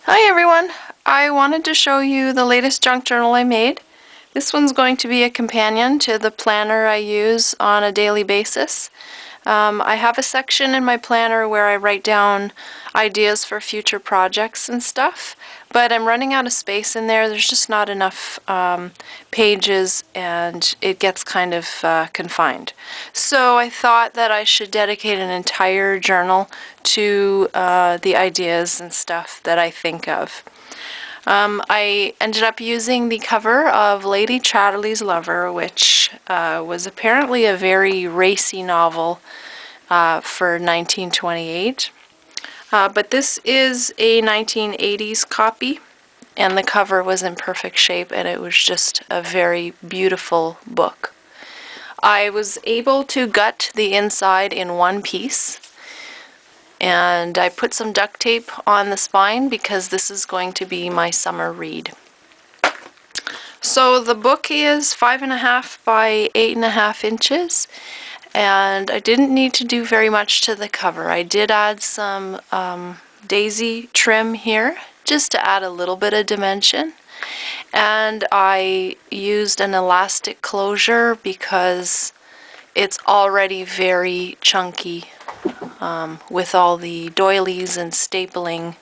Hi everyone! I wanted to show you the latest junk journal I made. This one's going to be a companion to the planner I use on a daily basis. I have a section in my planner where I write down ideas for future projects and stuff, but I'm running out of space in there. There's just not enough pages and it gets kind of confined. So I thought that I should dedicate an entire journal to the ideas and stuff that I think of. I ended up using the cover of Lady Chatterley's Lover, which was apparently a very racy novel for 1928. But this is a 1980s copy, and the cover was in perfect shape, and it was just a very beautiful book. I was able to gut the inside in one piece, and I put some duct tape on the spine because this is going to be my summer read. So the book is 5.5 by 8.5 inches, and I didn't need to do very much to the cover. I did add some daisy trim here just to add a little bit of dimension, and I used an elastic closure because it's already very chunky with all the doilies and stapling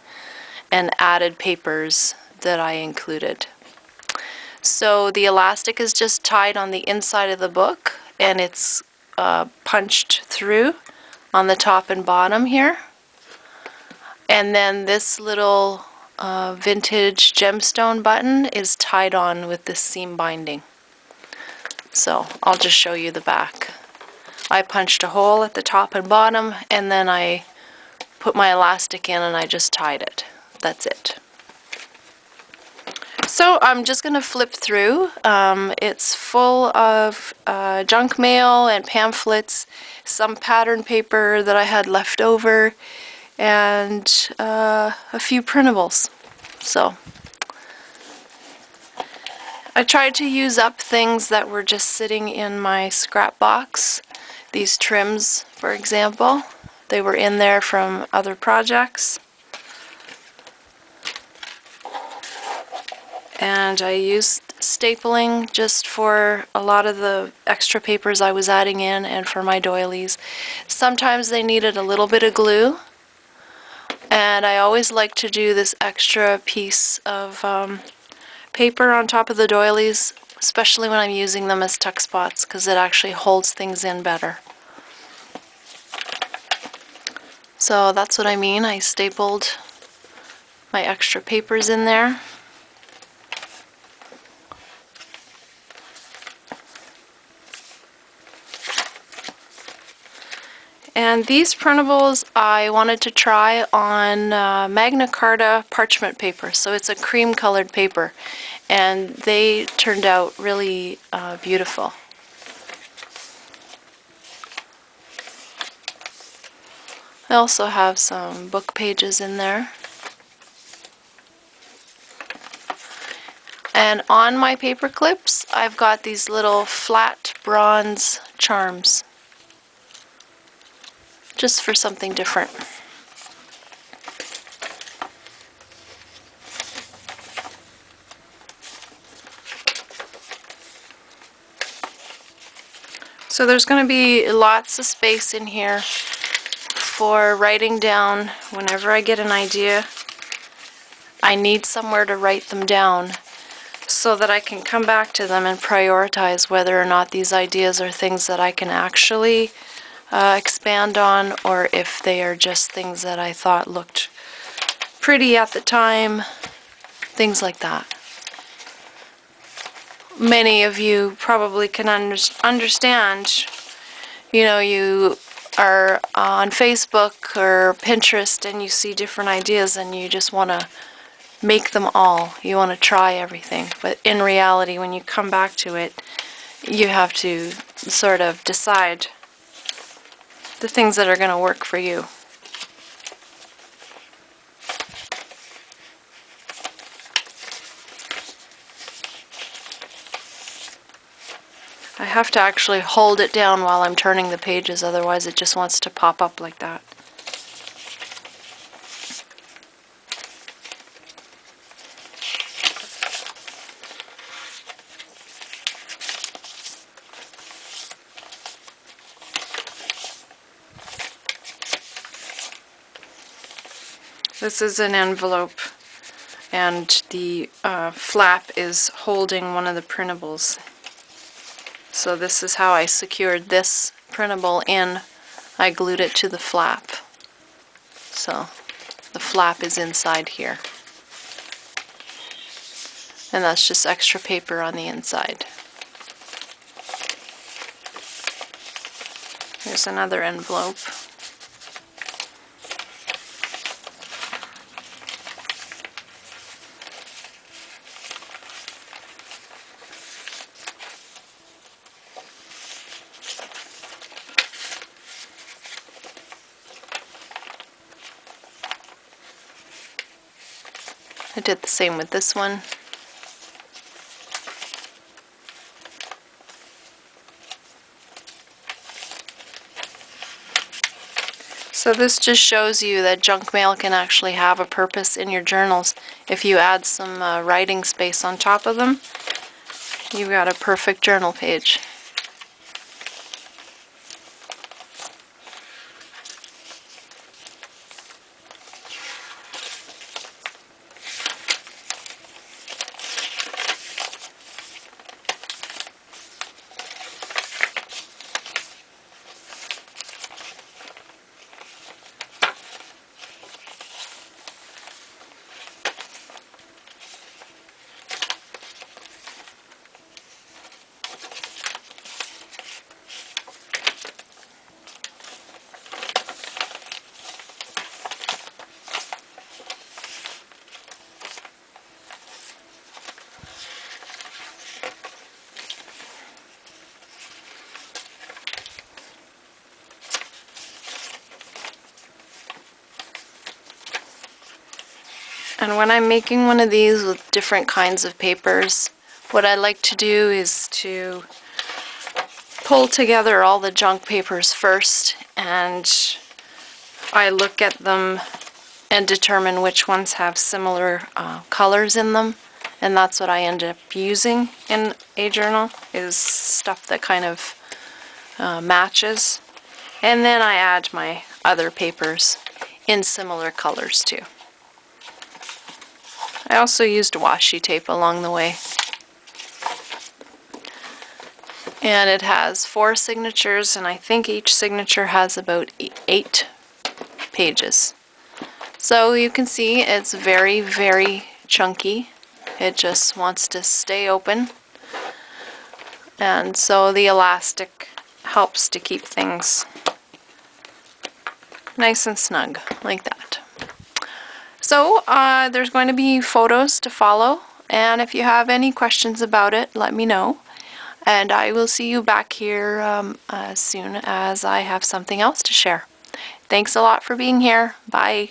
and added papers that I included. So the elastic is just tied on the inside of the book, and it's punched through on the top and bottom here. And then this little vintage gemstone button is tied on with this seam binding. So I'll just show you the back. I punched a hole at the top and bottom, and then I put my elastic in and I just tied it. That's it. So I'm just going to flip through. It's full of junk mail and pamphlets, some pattern paper that I had left over, and a few printables. So I tried to use up things that were just sitting in my scrap box. These trims, for example, they were in there from other projects. And I used stapling just for a lot of the extra papers I was adding in and for my doilies. Sometimes they needed a little bit of glue, and I always like to do this extra piece of paper on top of the doilies, especially when I'm using them as tuck spots, because it actually holds things in better. So that's what I mean. I stapled my extra papers in there. And these printables I wanted to try on Magna Carta parchment paper. So it's a cream colored paper, and they turned out really beautiful. I also have some book pages in there. And on my paper clips I've got these little flat bronze charms, just for something different. So there's going to be lots of space in here for writing down whenever I get an idea. I need somewhere to write them down so that I can come back to them and prioritize whether or not these ideas are things that I can actually expand on, or if they are just things that I thought looked pretty at the time, things like that. Many of you probably can understand, you are on Facebook or Pinterest and you see different ideas and you just want to make them all. You want to try everything. But in reality, when you come back to it, you have to sort of decide the things that are going to work for you. I have to actually hold it down while I'm turning the pages, otherwise it just wants to pop up like that. This is an envelope, and the flap is holding one of the printables. So this is how I secured this printable in. I glued it to the flap. So the flap is inside here. And that's just extra paper on the inside. Here's another envelope. I did the same with this one. So this just shows you that junk mail can actually have a purpose in your journals. If you add some writing space on top of them, you've got a perfect journal page. And when I'm making one of these with different kinds of papers, what I like to do is to pull together all the junk papers first, and I look at them and determine which ones have similar colors in them, and that's what I end up using in a journal, is stuff that kind of matches. And then I add my other papers in similar colors too. I also used washi tape along the way. And it has 4 signatures, and I think each signature has about 8 pages. So you can see it's very, very chunky. It just wants to stay open. And so the elastic helps to keep things nice and snug, like that. So there's going to be photos to follow, and if you have any questions about it, let me know. And I will see you back here as soon as I have something else to share. Thanks a lot for being here. Bye.